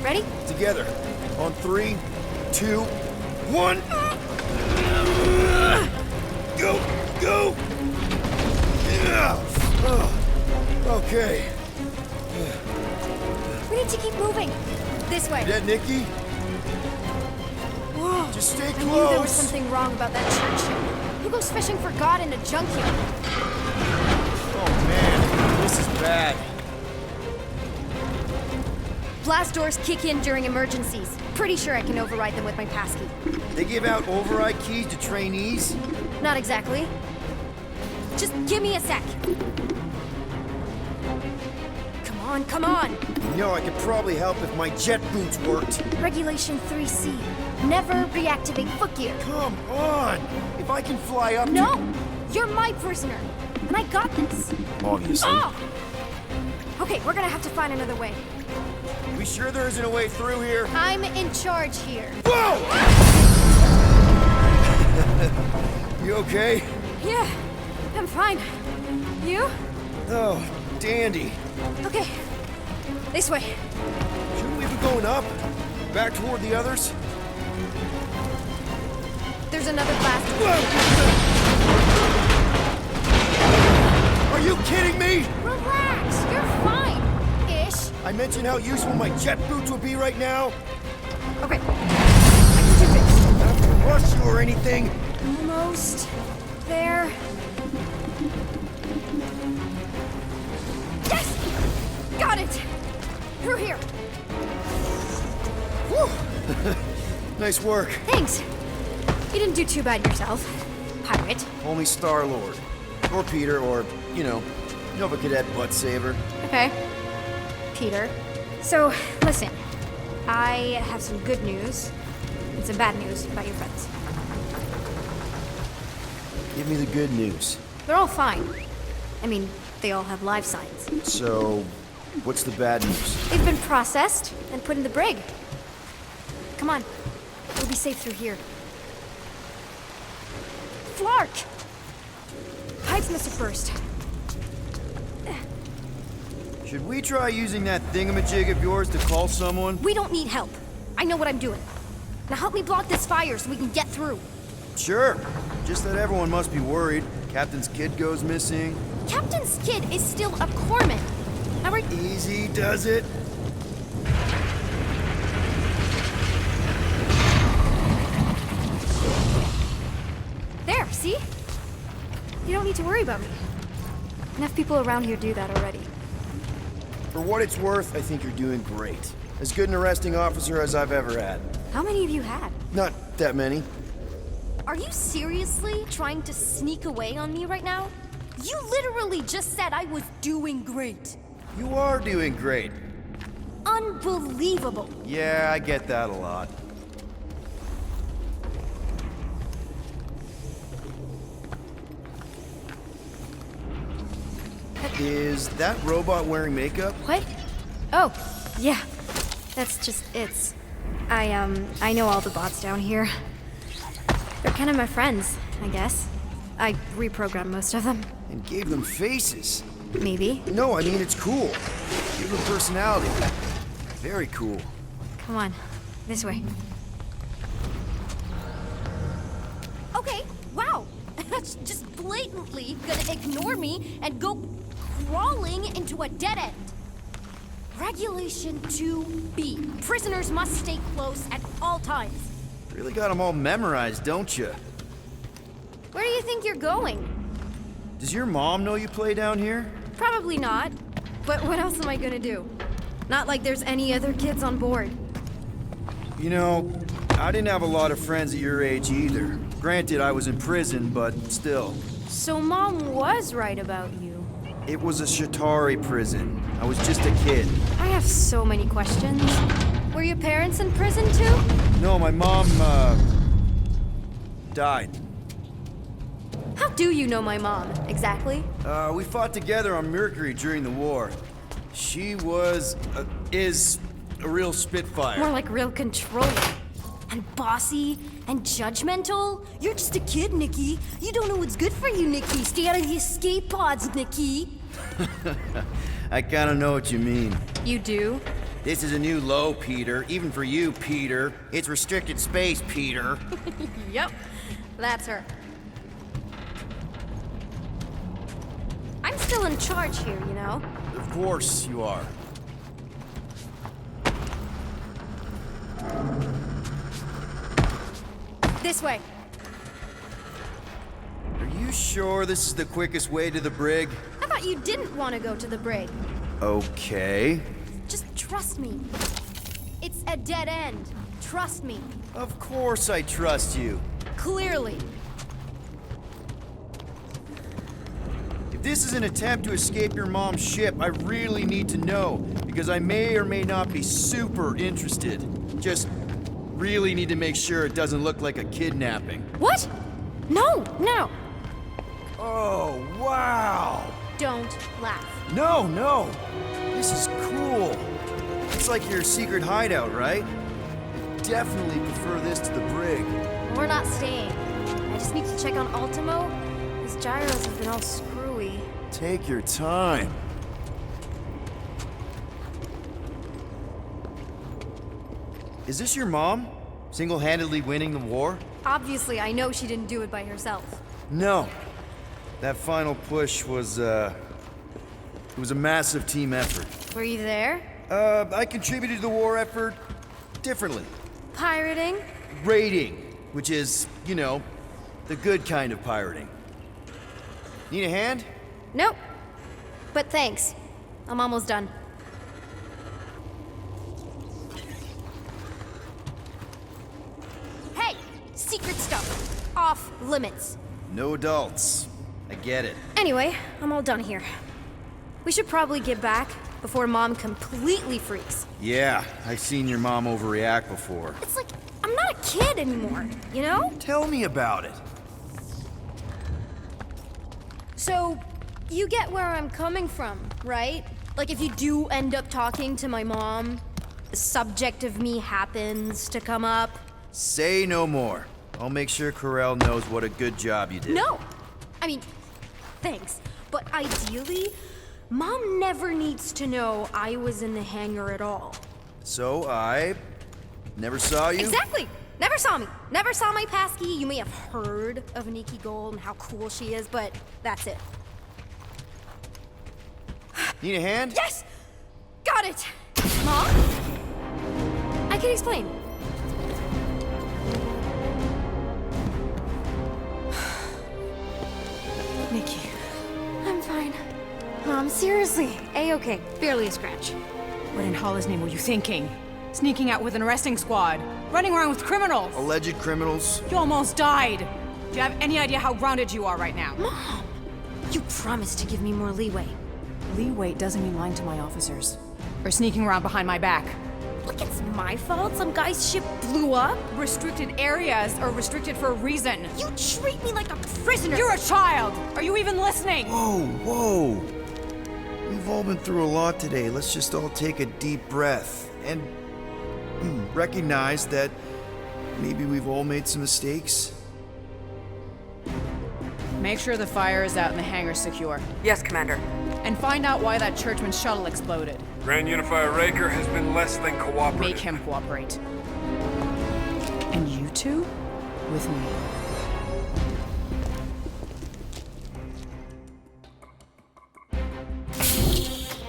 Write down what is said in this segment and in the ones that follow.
Ready? Together. On 3, 2, 1. Go! Go! Okay. We need to keep moving. This way. That Nikki? Whoa. Just stay I knew there was close. something wrong about that church. Who goes fishing for God in a junkyard? Oh man, this is bad. Blast doors kick in during emergencies. Pretty sure I can override them with my passkey. They give out override keys to trainees? Not exactly. Just give me a sec. Come on, come on. You know, I could probably help if my jet boots worked. Regulation 3C. Never reactivate foot gear. Come on! If I can fly up No! You're my prisoner. And I got this. Obviously. Oh! Okay, we're gonna have to find another way. We sure there isn't a way through here? I'm in charge here. Whoa! You okay? Yeah, I'm fine. You? Oh, dandy. Okay. This way. Shouldn't we be going up? Back toward the others? There's another blast. Are you kidding me? Relax, you're fine. Ish. I mentioned how useful my jet boots would be right now. Okay. I can do this. Not to rush you or anything. Almost there. Yes! Got it! Through here. Whew. Nice work. Thanks. You didn't do too bad yourself, pirate. Only Star-Lord. Or Peter, or, you know, Nova Cadet Butt Saver. Okay. Peter. So, listen. I have some good news and some bad news about your friends. Give me the good news. They're all fine. I mean, they all have life signs. So, what's the bad news? They've been processed and put in the brig. Come on. We'll be safe through here. Flark! Pipes must have burst. Should we try using that thingamajig of yours to call someone? We don't need help. I know what I'm doing. Now help me block this fire so we can get through. Sure. Just that everyone must be worried. Captain's kid goes missing. Captain's kid is still a corpsman. Now we're... Easy does it. There, see? You don't need to worry about me. Enough people around here do that already. For what it's worth, I think you're doing great. As good an arresting officer as I've ever had. How many have you had? Not that many. Are you seriously trying to sneak away on me right now? You literally just said I was doing great. You are doing great. Unbelievable. Yeah, I get that a lot. Is that robot wearing makeup? What? Oh, yeah. That's just it's. I know all the bots down here. They're kind of my friends, I guess. I reprogrammed most of them. And gave them faces. Maybe. No, I mean, it's cool. Give them personality. Very cool. Come on. This way. Okay, wow. That's just blatantly gonna ignore me and go crawling into a dead end. Regulation 2B. Prisoners must stay close at all times. Really got them all memorized, don't you? Where do you think you're going? Does your mom know you play down here? Probably not. But what else am I gonna do? Not like there's any other kids on board. You know, I didn't have a lot of friends at your age either. Granted, I was in prison, but still. So Mom was right about you. It was a Shatari prison. I was just a kid. I have so many questions. Were your parents in prison too? No, my mom, died. How do you know my mom, exactly? We fought together on Mercury during the war. She was, is a real spitfire. More like real controlling. And bossy and judgmental. You're just a kid, Nikki. You don't know what's good for you, Nikki. Stay out of the escape pods, Nikki. I kinda know what you mean. You do? This is a new low, Peter. Even for you, Peter. It's restricted space, Peter. Yep, that's her. I'm still in charge here, you know? Of course you are. This way. Are you sure this is the quickest way to the brig? I thought you didn't want to go to the brig. Okay. Just trust me. It's a dead end. Trust me. Of course I trust you. Clearly. If this is an attempt to escape your mom's ship, I really need to know, because I may or may not be super interested. Just really need to make sure it doesn't look like a kidnapping. What? No, no. Oh, wow! Don't laugh. No, no! This is cool. It's like your secret hideout, right? I definitely prefer this to the brig. We're not staying. I just need to check on Ultimo. His gyros have been all screwy. Take your time. Is this your mom? Single-handedly winning the war? Obviously, I know she didn't do it by herself. No. That final push was, it was a massive team effort. Were you there? I contributed to the war effort differently. Pirating? Raiding, which is, you know, the good kind of pirating. Need a hand? Nope. But thanks. I'm almost done. Hey! Secret stuff. Off limits. No adults. I get it. Anyway, I'm all done here. We should probably get back before Mom completely freaks. Yeah, I've seen your mom overreact before. It's like, I'm not a kid anymore, you know? Tell me about it. So, you get where I'm coming from, right? Like, if you do end up talking to my mom, the subject of me happens to come up. Say no more. I'll make sure Corel knows what a good job you did. No! I mean, thanks. But ideally, Mom never needs to know I was in the hangar at all. So I never saw you? Exactly! Never saw me. Never saw my passkey. You may have heard of Nikki Gold and how cool she is, but that's it. Need a hand? Yes! Got it! Mom? I can explain. Nikki. I'm fine. Mom, seriously. A-okay. Barely a scratch. What in Hollis' name were you thinking? Sneaking out with an arresting squad? Running around with criminals? Alleged criminals? You almost died! Do you have any idea how grounded you are right now? Mom! You promised to give me more leeway. Leeway doesn't mean lying to my officers. Or sneaking around behind my back. Look, it's my fault some guy's ship blew up. Restricted areas are restricted for a reason. You treat me like a prisoner. You're a child! Are you even listening? Whoa, whoa. We've all been through a lot today. Let's just all take a deep breath and recognize that maybe we've all made some mistakes. Make sure the fire is out and the hangar's secure. Yes, Commander. And find out why that churchman's shuttle exploded. Grand Unifier Raker has been less than cooperative. Make him cooperate. And you two? With me.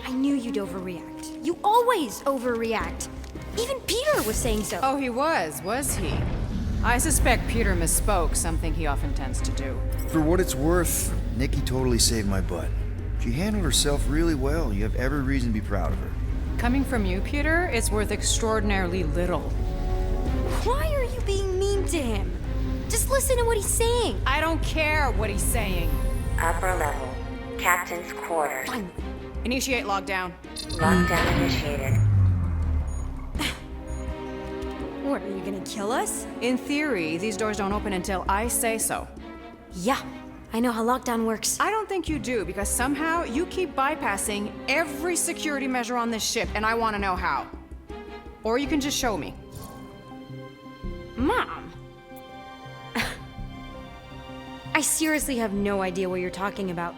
I knew you'd overreact. You always overreact. Even Peter was saying so. Oh, he was he? I suspect Peter misspoke, something he often tends to do. For what it's worth, Nikki totally saved my butt. She handled herself really well. You have every reason to be proud of her. Coming from you, Peter, it's worth extraordinarily little. Why are you being mean to him? Just listen to what he's saying. I don't care what he's saying. Upper level. Captain's quarters. Fine. Initiate lockdown. Lockdown initiated. What, are you gonna kill us? In theory, these doors don't open until I say so. Yeah, I know how lockdown works. I don't think you do, because somehow you keep bypassing every security measure on this ship, and I want to know how. Or you can just show me. Mom! I seriously have no idea what you're talking about.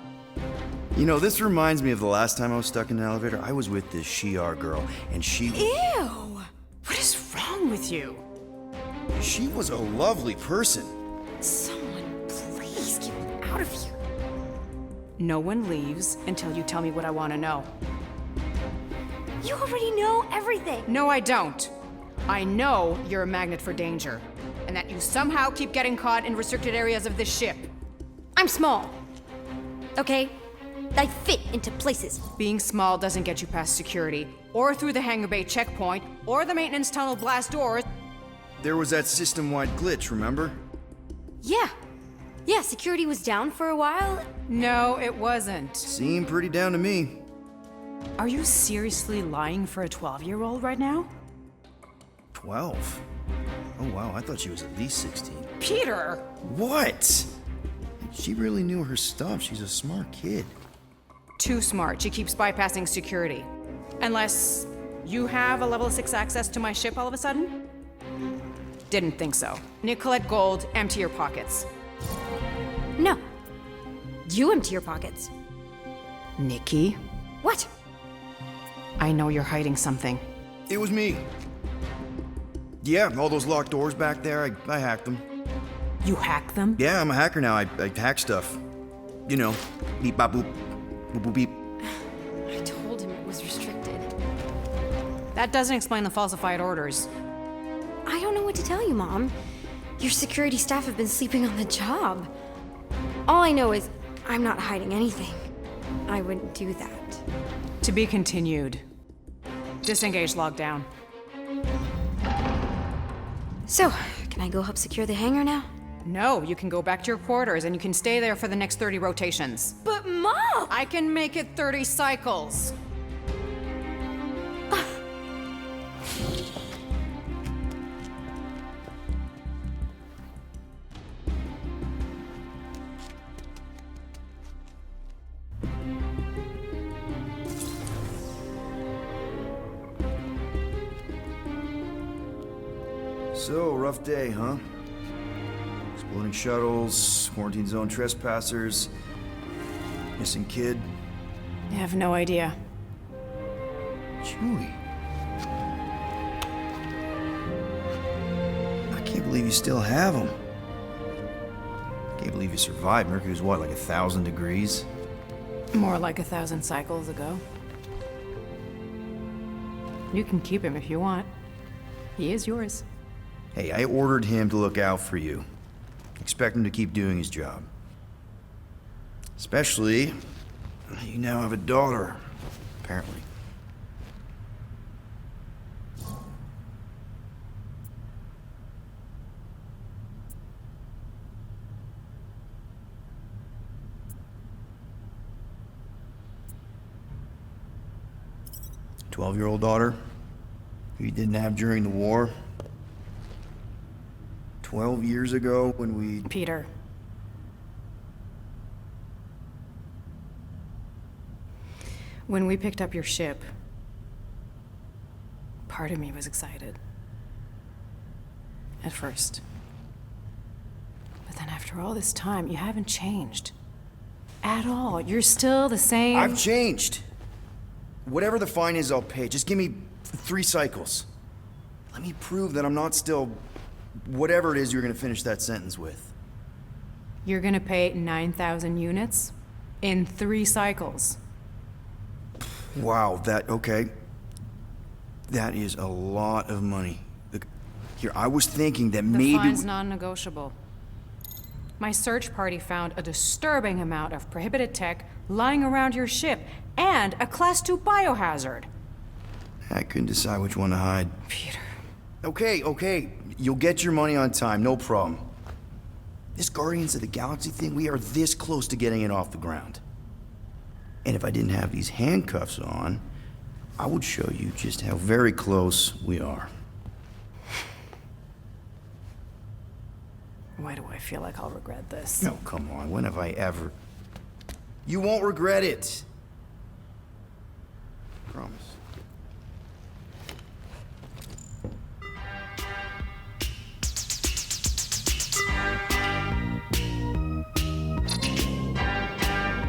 You know, this reminds me of the last time I was stuck in an elevator. I was with this Shi'ar girl, and she Ew! What is wrong with you? was a lovely person. Someone, please get me out of here. No one leaves until you tell me what I want to know. You already know everything. No, I don't. I know you're a magnet for danger, and that you somehow keep getting caught in restricted areas of this ship. I'm small. Okay? I fit into places. Being small doesn't get you past security, or through the hangar bay checkpoint, or the maintenance tunnel blast doors. There was that system-wide glitch, remember? Yeah. Yeah, security was down for a while. No, it wasn't. Seemed pretty down to me. Are you seriously lying for a 12-year-old right now? 12? Oh wow, I thought she was at least 16. Peter! What? She really knew her stuff. She's a smart kid. Too smart. She keeps bypassing security. Unless you have a level 6 access to my ship all of a sudden? Didn't think so. Nicolette Gold, empty your pockets. No. You empty your pockets. Nikki, What? I know you're hiding something. It was me. Yeah, all those locked doors back there, I hacked them. You hack them? Yeah, I'm a hacker now. I hack stuff. You know, beep, bop, boop, boop, boop, beep. I told him it was restricted. That doesn't explain the falsified orders. I don't know what to tell you, Mom. Your security staff have been sleeping on the job. All I know is I'm not hiding anything. I wouldn't do that. To be continued. Disengage lockdown. So, can I go help secure the hangar now? No, you can go back to your quarters and you can stay there for the next 30 rotations. But Mom! I can make it 30 cycles. So, rough day, huh? Exploding shuttles, quarantine zone trespassers, missing kid. I have no idea. Chewie. I can't believe you still have him. Can't believe you survived. Mercury was what, like 1,000 degrees? More like 1,000 cycles ago. You can keep him if you want. He is yours. Hey, I ordered him to look out for you. Expect him to keep doing his job. Especially, you now have a daughter, apparently. Twelve-year-old daughter, who you didn't have during the war. 12 years ago when we... Peter. When we picked up your ship, part of me was excited. At first. But then after all this time, you haven't changed. At all. You're still the same... I've changed. Whatever the fine is, I'll pay. Just give me 3 cycles. Let me prove that I'm not still... whatever it is you're gonna finish that sentence with. You're gonna pay 9,000 units in 3 cycles. Wow, okay. That is a lot of money. Look, here, I was thinking that The maybe... fine's non-negotiable. My search party found a disturbing amount of prohibited tech lying around your ship, and a Class 2 biohazard. I couldn't decide which one to hide. Peter. Okay. You'll get your money on time, no problem. This Guardians of the Galaxy thing, we are this close to getting it off the ground. And if I didn't have these handcuffs on, I would show you just how very close we are. Why do I feel like I'll regret this? No, come on, when have I ever... You won't regret it. Promise.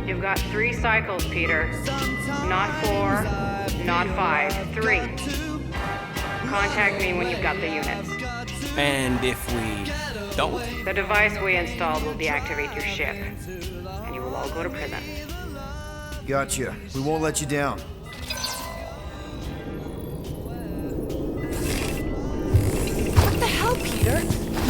You've got 3 cycles, Peter. Not 4, not 5, 3. Contact me when you've got the units. And if we don't? The device we installed will deactivate your ship, and you will all go to prison. Gotcha. We won't let you down. What the hell, Peter?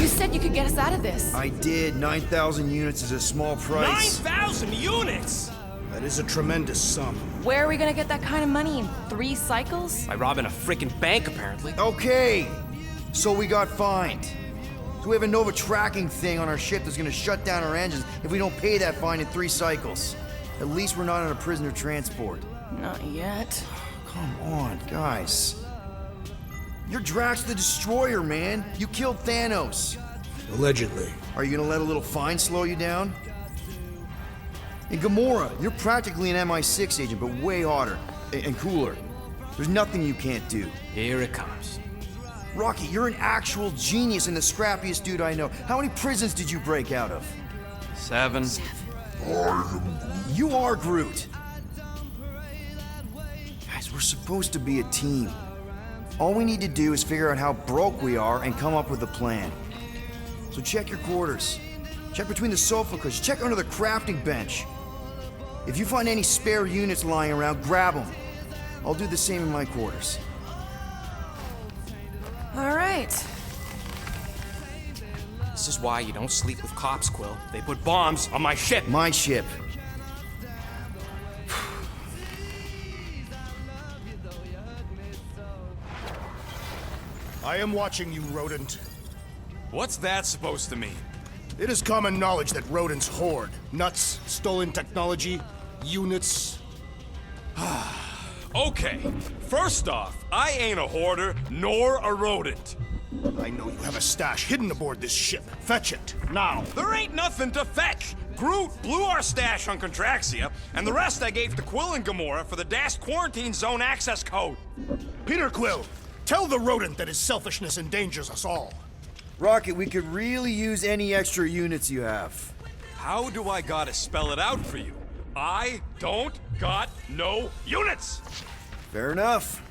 You said you could get us out of this. I did. 9,000 units is a small price. 9,000 units! That is a tremendous sum. Where are we gonna get that kind of money in 3 cycles? By robbing a freaking bank, apparently. Okay, so we got fined. So we have a Nova tracking thing on our ship that's gonna shut down our engines if we don't pay that fine in 3 cycles. At least we're not on a prisoner transport. Not yet. Come on, guys. You're Drax the Destroyer, man. You killed Thanos. Allegedly. Are you gonna let a little fine slow you down? And Gamora, you're practically an MI6 agent, but way hotter and cooler. There's nothing you can't do. Here it comes. Rocky, you're an actual genius and the scrappiest dude I know. How many prisons did you break out of? 7. You are Groot. Guys, we're supposed to be a team. All we need to do is figure out how broke we are and come up with a plan. So check your quarters. Check between the sofa cushions. Check under the crafting bench. If you find any spare units lying around, grab them. I'll do the same in my quarters. All right. This is why you don't sleep with cops, Quill. They put bombs on my ship. My ship. I am watching you, rodent. What's that supposed to mean? It is common knowledge that rodents hoard nuts, stolen technology, units. Okay, first off, I ain't a hoarder nor a rodent. I know you have a stash hidden aboard this ship. Fetch it, now. There ain't nothing to fetch. Groot blew our stash on Contraxia, and the rest I gave to Quill and Gamora for the DAS quarantine zone access code. Peter Quill, tell the rodent that his selfishness endangers us all. Rocket, we could really use any extra units you have. How do I gotta spell it out for you? I don't got no units! Fair enough.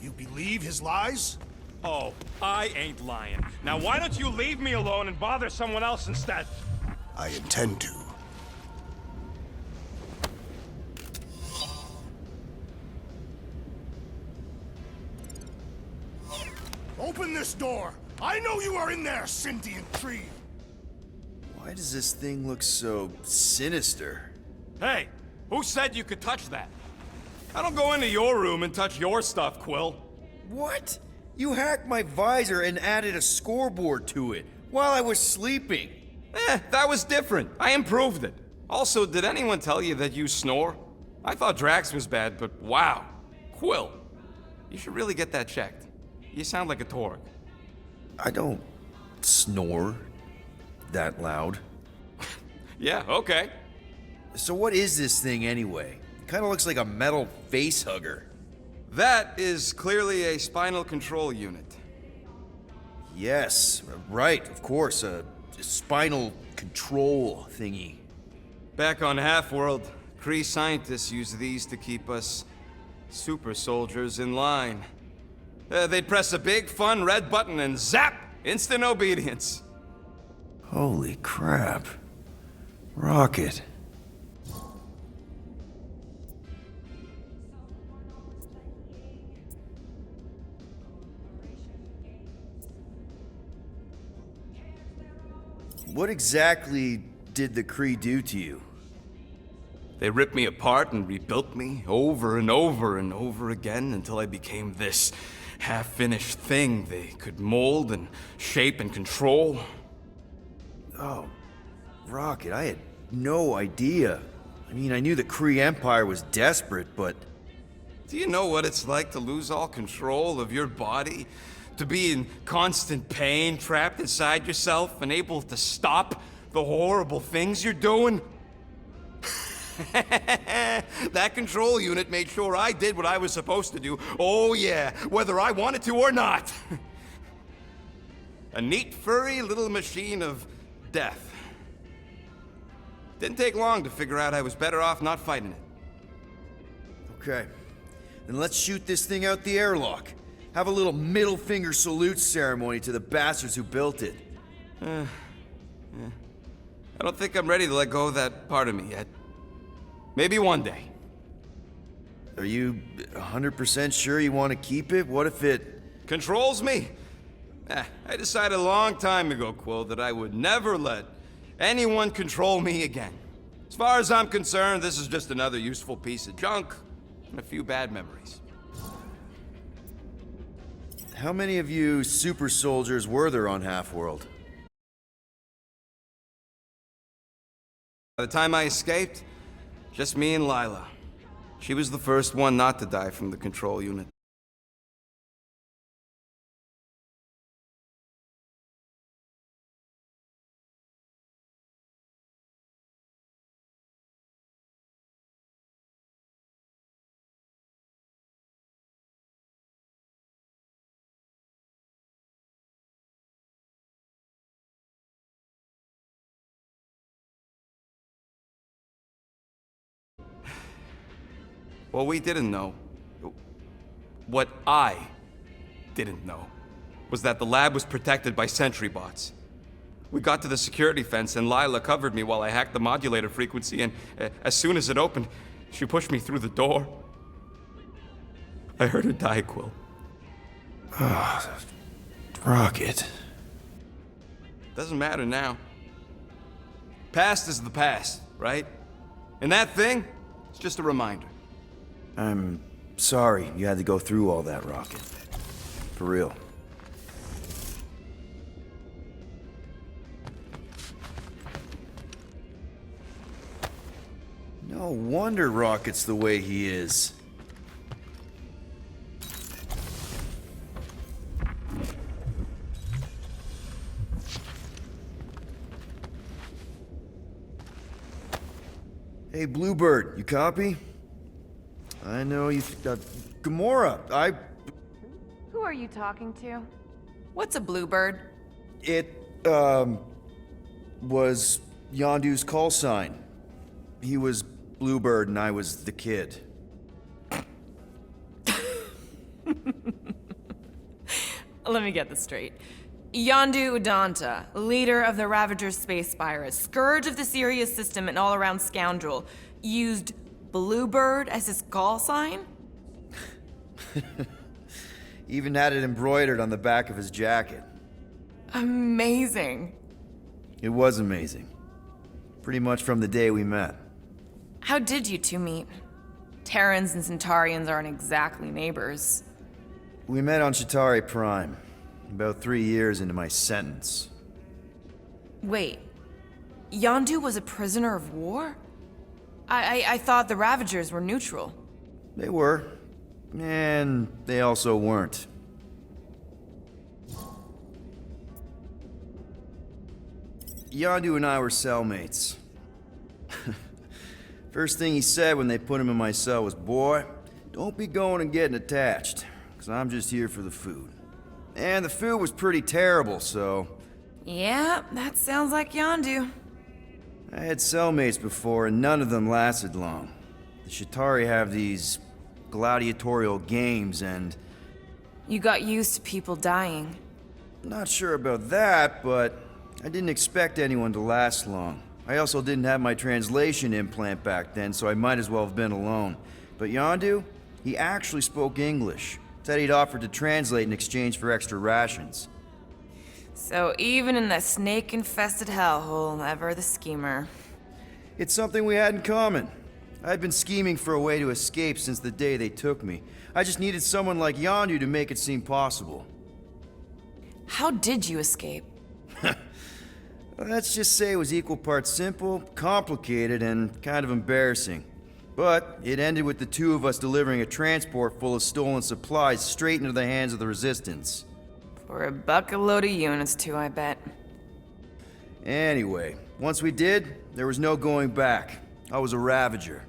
You believe his lies? Oh, I ain't lying. Now why don't you leave me alone and bother someone else instead? I intend to. Open this door! I know you are in there, sentient tree! Why does this thing look so sinister? Hey, who said you could touch that? I don't go into your room and touch your stuff, Quill. What? You hacked my visor and added a scoreboard to it while I was sleeping. That was different. I improved it. Also, did anyone tell you that you snore? I thought Drax was bad, but wow. Quill, you should really get that checked. You sound like a Torg. I don't snore that loud. Yeah, okay. So what is this thing anyway? Kind of looks like a metal face hugger. That is clearly a spinal control unit. Yes, right, of course, a spinal control thingy. Back on Half-World, Kree scientists use these to keep us super soldiers in line. They'd press a big, fun red button and zap! Instant obedience. Holy crap. Rocket. What exactly did the Kree do to you? They ripped me apart and rebuilt me over and over and over again until I became this half-finished thing they could mold and shape and control. Oh, Rocket, I had no idea. I mean, I knew the Kree Empire was desperate, but... Do you know what it's like to lose all control of your body? To be in constant pain, trapped inside yourself, unable to stop the horrible things you're doing? That control unit made sure I did what I was supposed to do. Oh yeah, whether I wanted to or not. A neat, furry little machine of death. Didn't take long to figure out I was better off not fighting it. Okay. Then let's shoot this thing out the airlock. Have a little middle finger salute ceremony to the bastards who built it. I don't think I'm ready to let go of that part of me yet. Maybe one day. Are you 100% sure you want to keep it? What if it... Controls me? I decided a long time ago, Quill, that I would never let anyone control me again. As far as I'm concerned, this is just another useful piece of junk and a few bad memories. How many of you super soldiers were there on Half-World? By the time I escaped, just me and Lila. She was the first one not to die from the control unit. What we didn't know, what I didn't know, was that the lab was protected by sentry bots. We got to the security fence and Lila covered me while I hacked the modulator frequency, and as soon as it opened, she pushed me through the door. I heard her die, Quill. Rocket. Doesn't matter now. Past is the past, right? And that thing, it's just a reminder. I'm sorry you had to go through all that, Rocket. For real. No wonder Rocket's the way he is. Hey, Bluebird, you copy? I know you... Gamora, Who are you talking to? What's a bluebird? It, was Yondu's call sign. He was Bluebird and I was the kid. Let me get this straight. Yondu Udonta, leader of the Ravagers Space Spire, scourge of the Sirius system and all-around scoundrel, used Bluebird as his call sign? Even had it embroidered on the back of his jacket. Amazing. It was amazing. Pretty much from the day we met. How did you two meet? Terrans and Centaurians aren't exactly neighbors. We met on Chitauri Prime, about 3 years into my sentence. Wait, Yondu was a prisoner of war? I thought the Ravagers were neutral. They were, and they also weren't. Yondu and I were cellmates. First thing he said when they put him in my cell was, "Boy, don't be going and getting attached, because I'm just here for the food." And the food was pretty terrible, so... Yeah, that sounds like Yondu. I had cellmates before, and none of them lasted long. The Chitauri have these gladiatorial games, and... You got used to people dying. Not sure about that, but I didn't expect anyone to last long. I also didn't have my translation implant back then, so I might as well have been alone. But Yondu, he actually spoke English. Said he'd offered to translate in exchange for extra rations. So even in that snake-infested hellhole, ever the schemer. It's something we had in common. I'd been scheming for a way to escape since the day they took me. I just needed someone like Yondu to make it seem possible. How did you escape? Let's just say it was equal parts simple, complicated, and kind of embarrassing. But it ended with the two of us delivering a transport full of stolen supplies straight into the hands of the Resistance. For a bucket-load of units too, I bet. Anyway, once we did, there was no going back. I was a Ravager.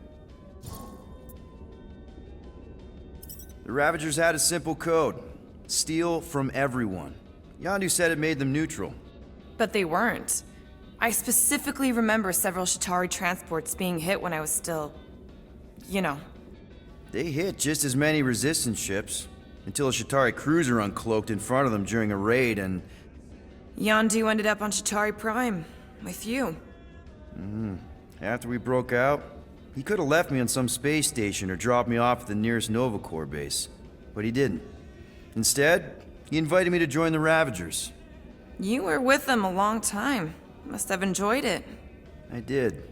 The Ravagers had a simple code. Steal from everyone. Yondu said it made them neutral. But they weren't. I specifically remember several Shatari transports being hit when I was still, you know. They hit just as many resistance ships, until a Shatari cruiser uncloaked in front of them during a raid and... Yondu ended up on Shatari Prime, with you. After we broke out, he could have left me on some space station or dropped me off at the nearest Nova Corps base. But he didn't. Instead, he invited me to join the Ravagers. You were with them a long time. Must have enjoyed it. I did.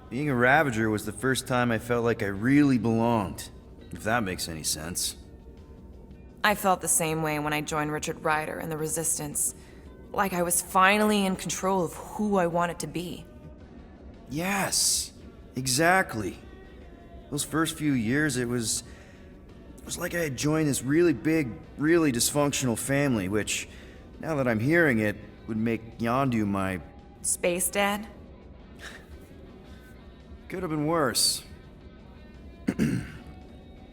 Being a Ravager was the first time I felt like I really belonged, if that makes any sense. I felt the same way when I joined Richard Ryder and the Resistance. Like I was finally in control of who I wanted to be. Yes, exactly. Those first few years, it was like I had joined this really big, really dysfunctional family, which, now that I'm hearing it, would make Yondu my... Space Dad? Could have been worse.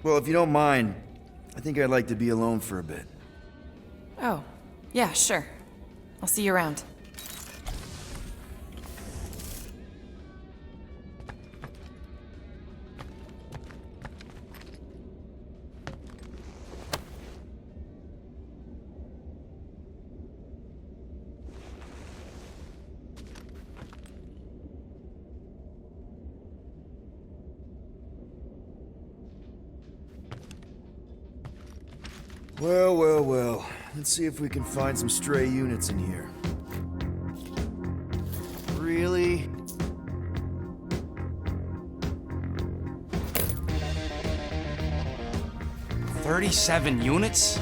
Well, if you don't mind, I think I'd like to be alone for a bit. Oh, yeah, sure. I'll see you around. Well, well, well. Let's see if we can find some stray units in here. Really? $37 units?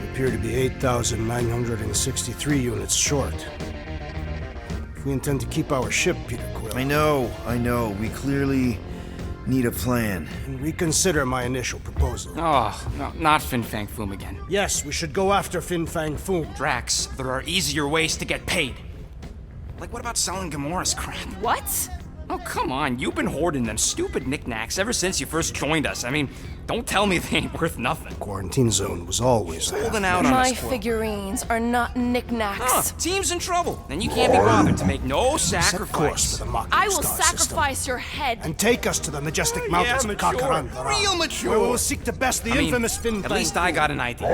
We appear to be 8,963 units short. If we intend to keep our ship, Peter Quill, I know. We clearly need a plan. and reconsider my initial proposal. Oh, no, not Fin Fang Foom again. Yes, we should go after Fin Fang Foom. Drax, there are easier ways to get paid. Like, what about selling Gamora's crap? What? Oh, come on, you've been hoarding them stupid knickknacks ever since you first joined us. I mean, don't tell me they ain't worth nothing. Quarantine zone was always Holding out on My us, Quill. figurines are not knickknacks. Huh, team's in trouble, and you can't be bothered to make no Set course sacrifice. for the Mocking I will Star system, sacrifice your head. and take us to the majestic mountains of mature. Kakarandara, Real mature. where we will seek to best the I mean, infamous Fin at Fang least I Foom. got an idea.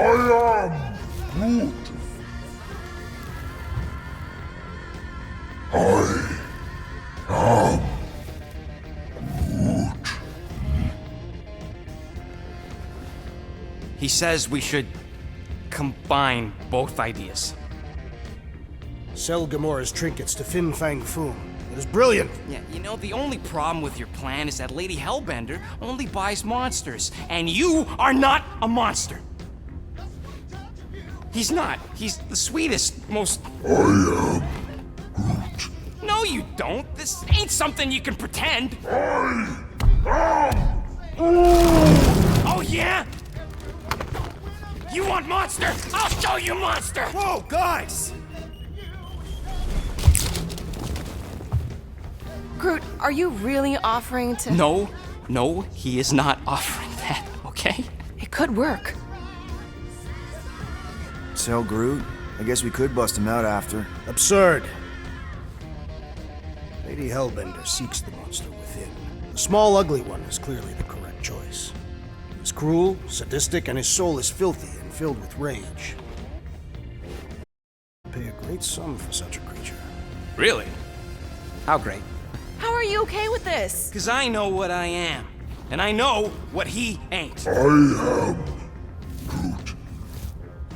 He says we should combine both ideas. Sell Gamora's trinkets to Fin Fang Foom. It is brilliant. Yeah, you know, the only problem with your plan is that Lady Hellbender only buys monsters, and you are not a monster. He's not. He's the sweetest, most... I am Groot. No, you don't. This ain't something you can pretend. Oh, yeah? You want monster? I'll show you monster! Whoa, guys! Groot, are you really offering to... No, he is not offering that, okay? It could work. Sell Groot? I guess we could bust him out after. Absurd. Lady Hellbender seeks the monster within. The small, ugly one is clearly the correct choice. He's cruel, sadistic, and his soul is filthy and filled with rage. Pay a great sum for such a creature. Really? How great. How are you okay with this? Because I know what I am, and I know what he ain't.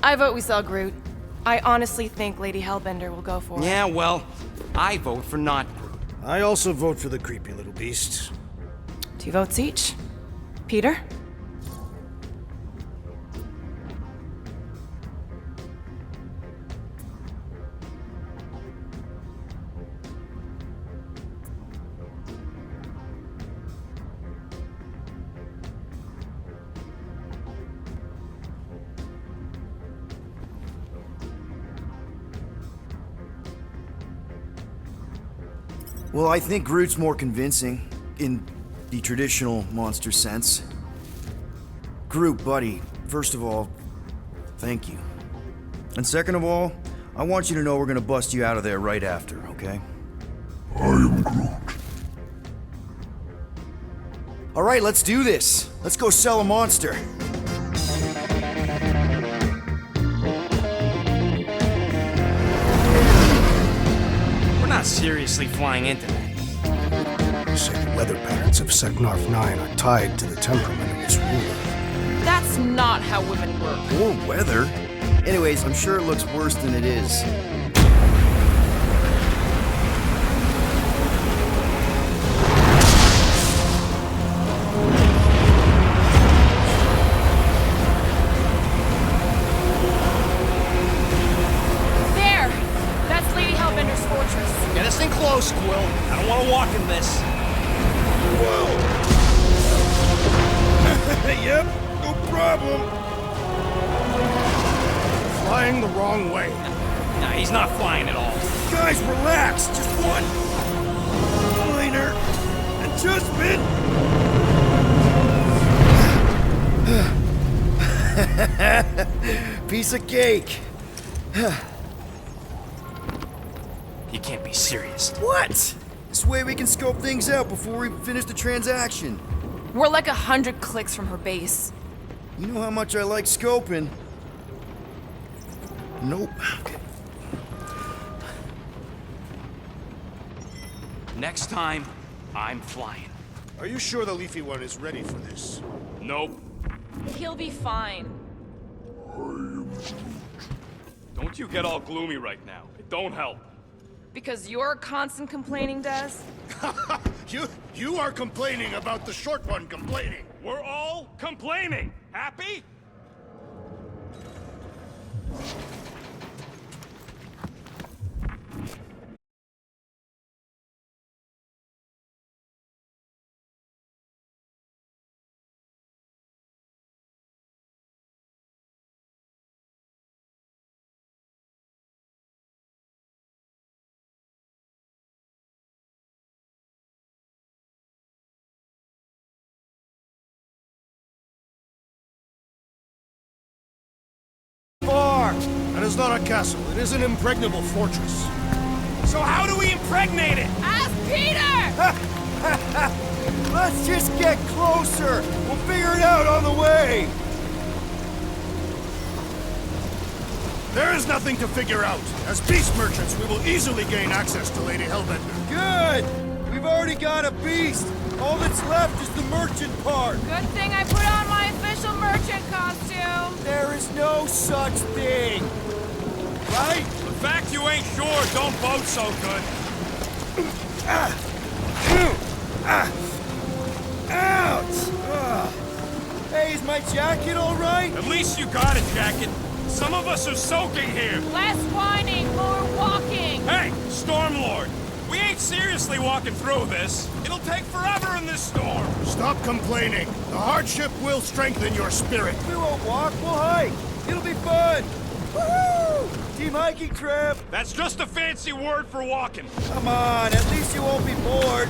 I vote we sell Groot. I honestly think Lady Hellbender will go for it. Yeah, well, I vote for not Groot. I also vote for the creepy little beast. 2 votes each. Peter? Well, I think Groot's more convincing, in the traditional monster sense. Groot, buddy, first of all, thank you. And second of all, I want you to know we're gonna bust you out of there right after, okay? I am Groot. Alright, let's do this. Let's go sell a monster. We're not seriously flying into that. They say the weather patterns of Seknarf 9 are tied to the temperament of its ruler. That's not how women work. Or weather. Anyways, I'm sure it looks worse than it is. There! That's Lady Hellbender's fortress. Get us in close, Quill. I don't want to walk in this. Yep, no problem. Flying the wrong way. Nah, he's not flying at all. Guys, relax. Just one minor adjustment. Piece of cake. You can't be serious. What? This way we can scope things out before we finish the transaction. We're like 100 clicks from her base. You know how much I like scoping. Nope. Next time, I'm flying. Are you sure the Leafy One is ready for this? Nope. He'll be fine. Don't you get all gloomy right now. It don't help. Because you're constant complaining, Des? You are complaining about the short one complaining. We're all complaining. Happy? That is not a castle. It is an impregnable fortress. So how do we impregnate it? Ask Peter! Let's just get closer. We'll figure it out on the way. There is nothing to figure out. As beast merchants, we will easily gain access to Lady Hellbender. Good. We've already got a beast. All that's left is the merchant part. Good thing I put on my official merchant costume. There is no such thing. Right? The fact you ain't sure don't bode so good. Ouch! Hey, is my jacket all right? At least you got a jacket. Some of us are soaking here. Less whining, more walking. Hey, Stormlord. We ain't seriously walking through this. It'll take forever in this storm. Stop complaining. The hardship will strengthen your spirit. We won't walk, we'll hike. It'll be fun. Woohoo! Team hiking trip. That's just a fancy word for walking. Come on, at least you won't be bored.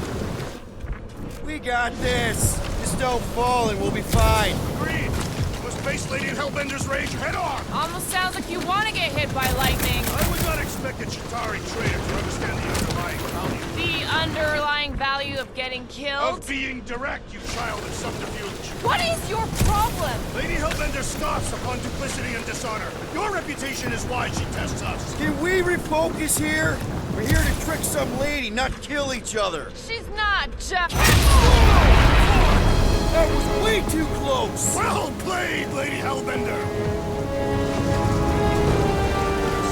We got this. Just don't fall and we'll be fine. Agreed. We must face Lady Hellbender's rage head on. Almost sounds like you want to get hit by lightning. I would not expect a Chitauri trader to understand the underlying value The underlying value of getting killed? of being direct, you child of subterfuge. What is your problem? Lady Hellbender scoffs upon duplicity and dishonor. Your reputation is why she tests us. Can we refocus here? We're here to trick some lady, not kill each other. She's not just... That was way too close. Well played, Lady Hellbender.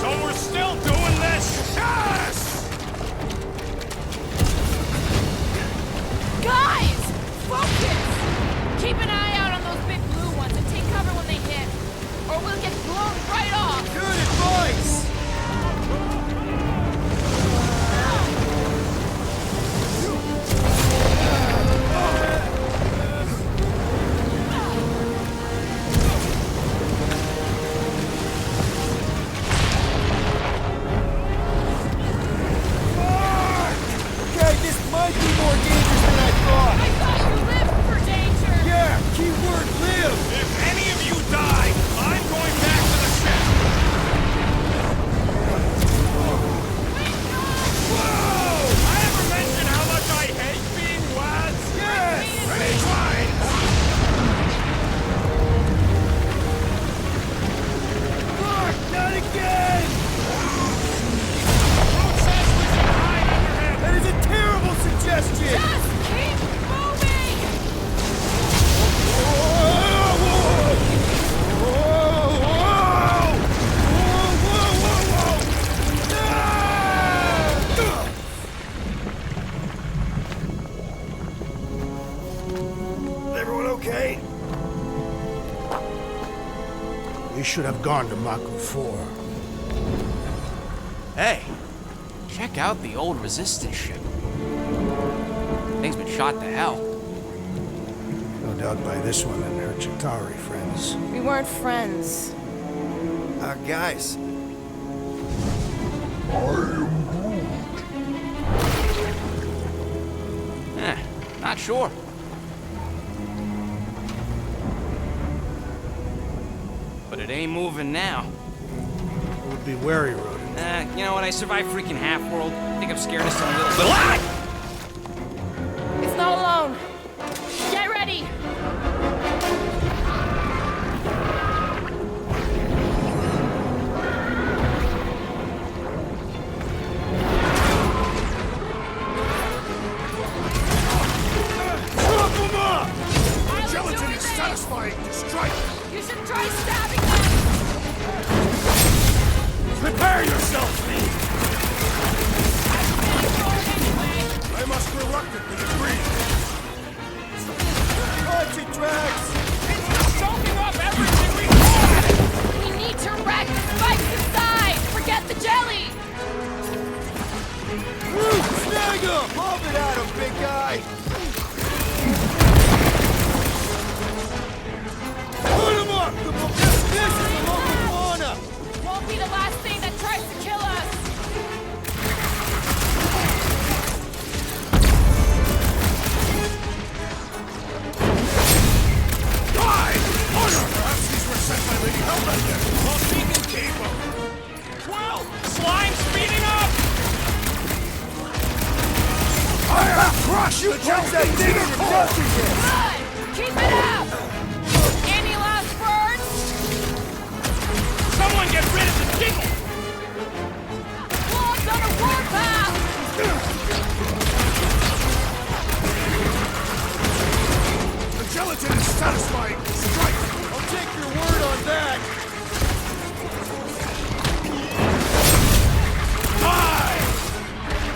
So we're still doing this? Yes! Guys! Focus! Keep an eye out on those big blue ones and take cover when they hit. Or we'll get blown right off. Good advice. We should have gone to Mako 4. Hey, check out the old Resistance ship. Thing's been shot to hell. No doubt by this one and her Chitauri friends. We weren't friends. Guys, Not sure. But it ain't moving now. Would be wary, Rodin. You know what? I survived freaking Half-World. I think I'm scared of some little... Ah! It's not alone. Get ready! Gelatin is satisfying to strike! You should try stabbing them! Prepare yourself, Lee! I must reluctantly agree. watch it, Drax! It's soaking up everything we got! We need to wreck the spikes inside! Forget the jelly! Snag him! Lob it at him, big guy! Put him up! This is the local fauna! Won't be the last thing that tries to kill us! Perhaps these were sent by Lady Hellbender. Well, she can keep them. Well, slime's speeding up! I have crushed the that thing in the dusty Good! Keep it up! Any last words? Someone get rid of the jiggle! Claws on a warpath! The gelatin is satisfying. Strike! I'll take your word on that! Die!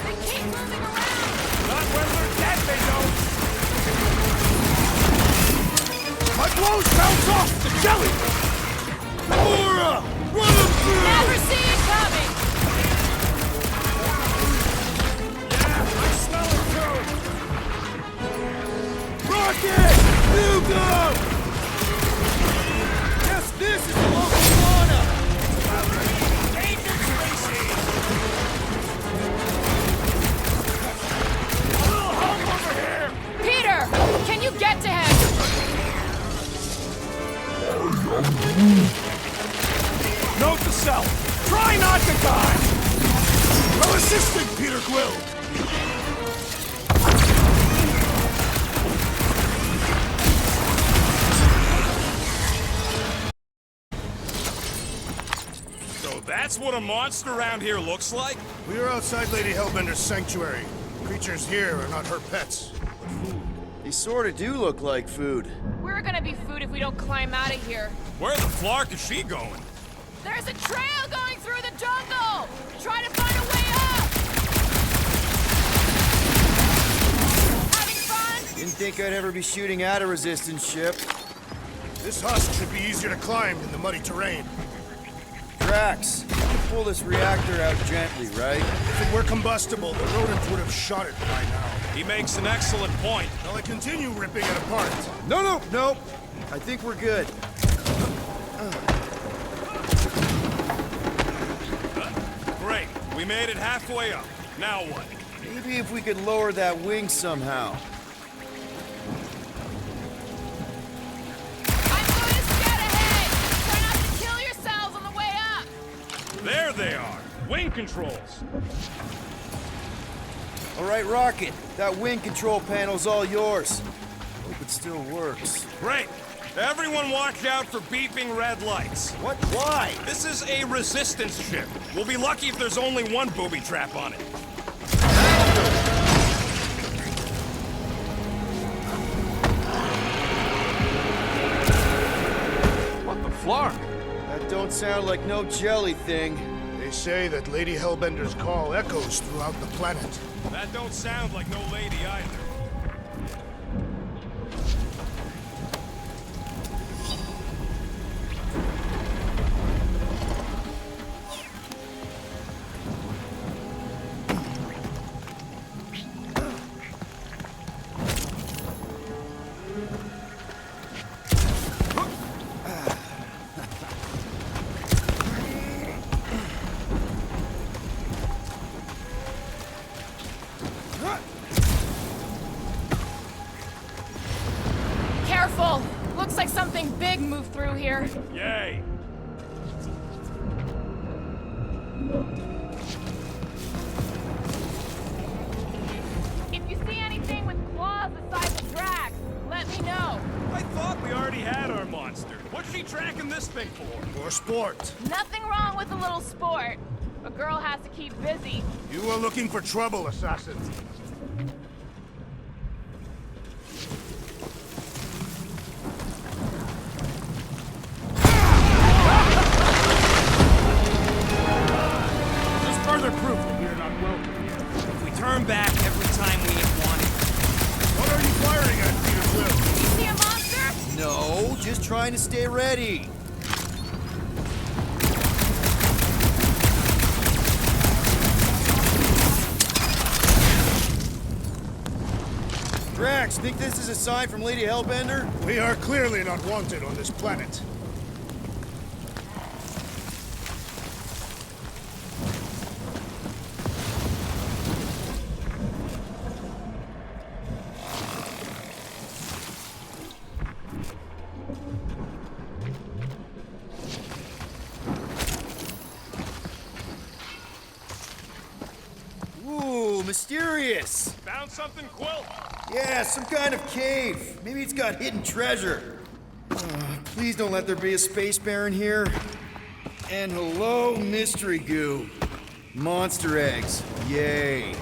They keep moving around! Not when they're dead, they don't! My blows bounce off the jelly! Gamora! Run him through! Never see it coming! I smell it too! Rocket! You go! Yes, this is the local fauna! Danger species! Peter! Can you get to him? Note to self. Try not to die! Well assisted, Peter Quill! So that's what a monster around here looks like? We are outside Lady Hellbender's sanctuary. Creatures here are not her pets. They sort of do look like food. We're gonna be food if we don't climb out of here. Where the flark is she going? There's a trail going through the jungle! Try to find a way up! Having fun? Didn't think I'd ever be shooting at a resistance ship. This husk should be easier to climb than the muddy terrain. Drax, pull this reactor out gently, right? If it were combustible, the rodents would have shot it by now. He makes an excellent point. Shall I continue ripping it apart? No. I think we're good. Great. We made it halfway up. Now what? Maybe if we could lower that wing somehow. I'm going to scout ahead! Try not to kill yourselves on the way up! There they are. Wing controls. All right, Rocket. That wing control panel's all yours. Hope it still works. Great. Everyone watch out for beeping red lights. What? Why? This is a resistance ship. We'll be lucky if there's only one booby trap on it. What the flark? That don't sound like no jelly thing. They say that Lady Hellbender's call echoes throughout the planet. That don't sound like no lady either. here. Yay. If you see anything with claws the size of Drax, let me know. I thought we already had our monster. What's she tracking this thing for? For sport. Nothing wrong with a little sport. A girl has to keep busy. You are looking for trouble, assassin. Just further proof that we are not welcome here. If we turn back every time we ain't wanted. What are you firing at, Peter Quill? You see a monster? No, just trying to stay ready. Drax, think this is a sign from Lady Hellbender? We are clearly not wanted on this planet. Ooh, mysterious. Found something, Quill? Yeah, some kind of cave. Maybe it's got hidden treasure. Please don't let there be a space baron here. And hello, mystery goo. Monster eggs. Yay.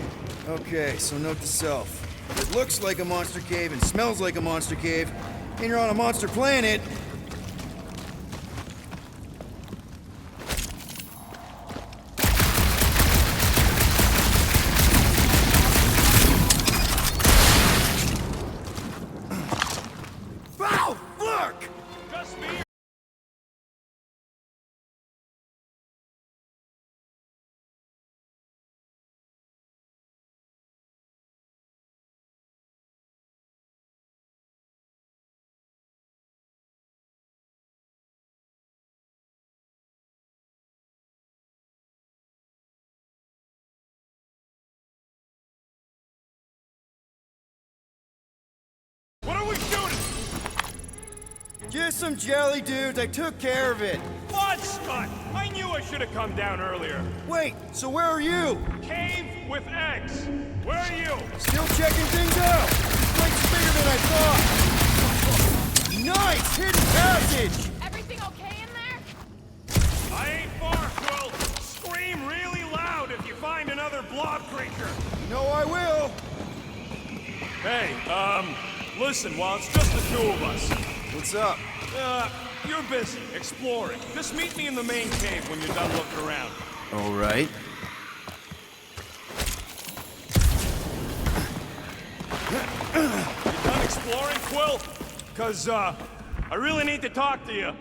Okay, so note to self. If it looks like a monster cave and smells like a monster cave, and you're on a monster planet, Wow! Look! Just me. What are we shooting? Just some jelly dudes. I took care of it. Blood Scott! I knew I should have come down earlier. Wait, so where are you? Cave with eggs. Where are you? Still checking things out. This place is bigger than I thought. Nice! Hidden passage! Everything okay in there? I ain't far, Quill. Scream really loud if you find another blob creature. No, I will. Hey, listen, while it's just the two of us, What's up? you're busy exploring. Just meet me in the main cave when you're done looking around. All right. You done exploring, Quill? 'Cause, I really need to talk to you.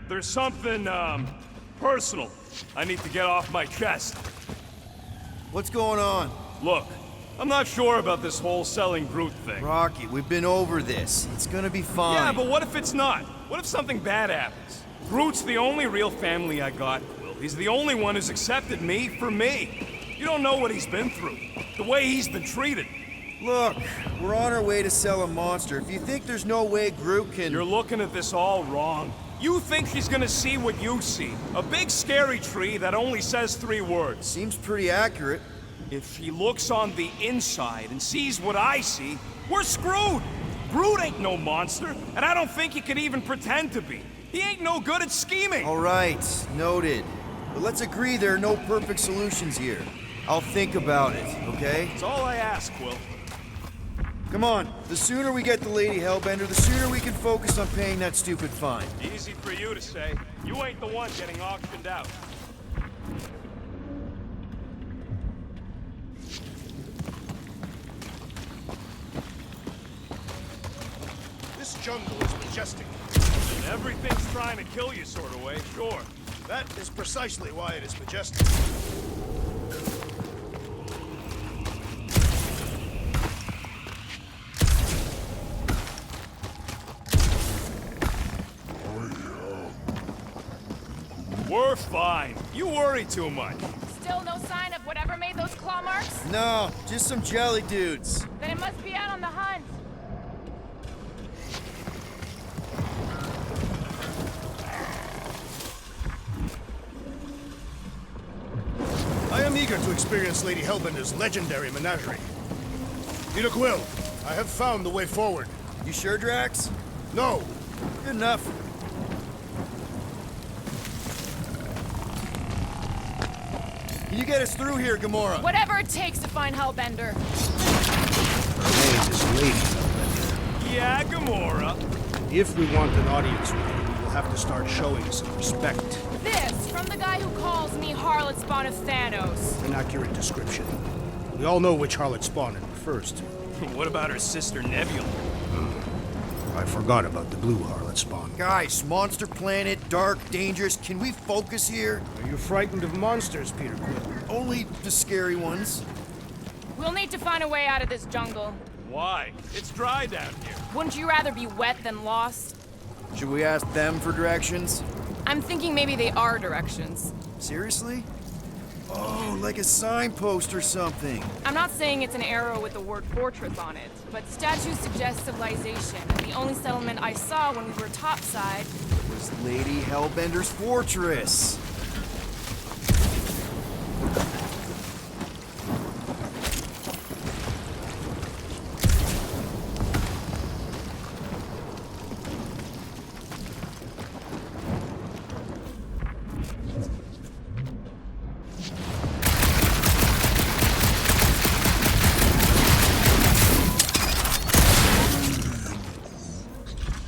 There's something, personal I need to get off my chest. What's going on? Look, I'm not sure about this whole selling Groot thing. Rocky, we've been over this. It's gonna be fine. Yeah, but what if it's not? What if something bad happens? Groot's the only real family I got, Quill. He's the only one who's accepted me for me. You don't know what he's been through. The way he's been treated. Look, we're on our way to sell a monster. If you think there's no way Groot can... You're looking at this all wrong. You think she's gonna see what you see. A big scary tree that only says 3 words. Seems pretty accurate. If she looks on the inside and sees what I see, we're screwed! Groot ain't no monster, and I don't think he can even pretend to be. He ain't no good at scheming! All right, noted. But let's agree there are no perfect solutions here. I'll think about it, okay? That's all I ask, Quill. Come on, the sooner we get the Lady Hellbender, the sooner we can focus on paying that stupid fine. Easy for you to say. You ain't the one getting auctioned out. This jungle is majestic. And everything's trying to kill you sort of way, sure. That is precisely why it is majestic. We're fine. You worry too much. Still no sign of whatever made those claw marks? No, just some jelly dudes. Then it must be out on the hunt. eager to experience Lady Hellbender's legendary menagerie. Peter Quill, I have found the way forward. You sure, Drax? No, Good enough. Can you get us through here, Gamora? Whatever it takes to find Hellbender. her name is Lady Hellbender. Yeah, Gamora. If we want an audience with her, we will have to start showing some respect. This from the guy who calls me Harlot Spawn of Thanos. An accurate description. We all know which harlot spawn it refers to. What about her sister Nebula? I forgot about the blue harlot spawn. Guys, monster planet, dark, dangerous. Can we focus here? Are you frightened of monsters, Peter Quill? Only the scary ones. We'll need to find a way out of this jungle. Why? It's dry down here. Wouldn't you rather be wet than lost? Should we ask them for directions? I'm thinking maybe they are directions. Seriously? Oh, like a signpost or something. I'm not saying it's an arrow with the word fortress on it, but statues suggest civilization. The only settlement I saw when we were topside. Was Lady Hellbender's fortress.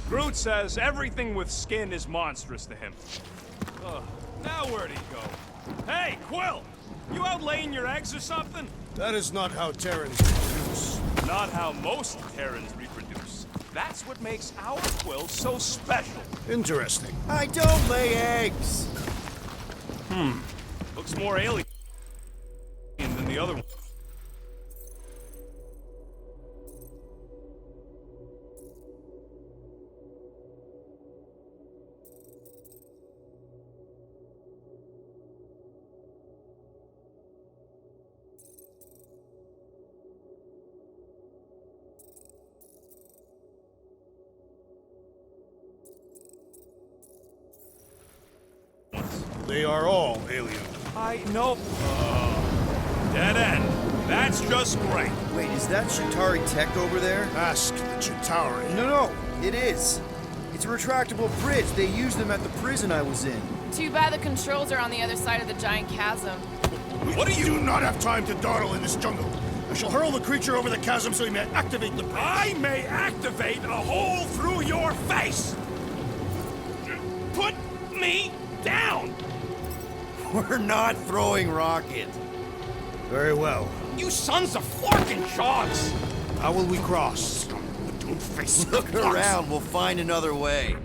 Groot says everything with skin is monstrous to him. Now where'd he go? Hey, Quill! You out laying your eggs or something? That is not how Terrans reproduce. Not how most Terrans reproduce. That's what makes our Quill so special. Interesting. I don't lay eggs. Looks more alien than the other one. They are all alien. I know. Dead end. That's just great. Wait, is that Chitauri tech over there? Ask the Chitauri. No, it is. It's a retractable bridge. They used them at the prison I was in. Too bad the controls are on the other side of the giant chasm. What do you do not have time to dawdle in this jungle? I shall hurl the creature over the chasm so he may activate the bridge. I may activate a hole through your face. Put me down. We're not throwing rocket. Very well. You sons of forking shogs! How will we cross? Don't face Look around, we'll find another way.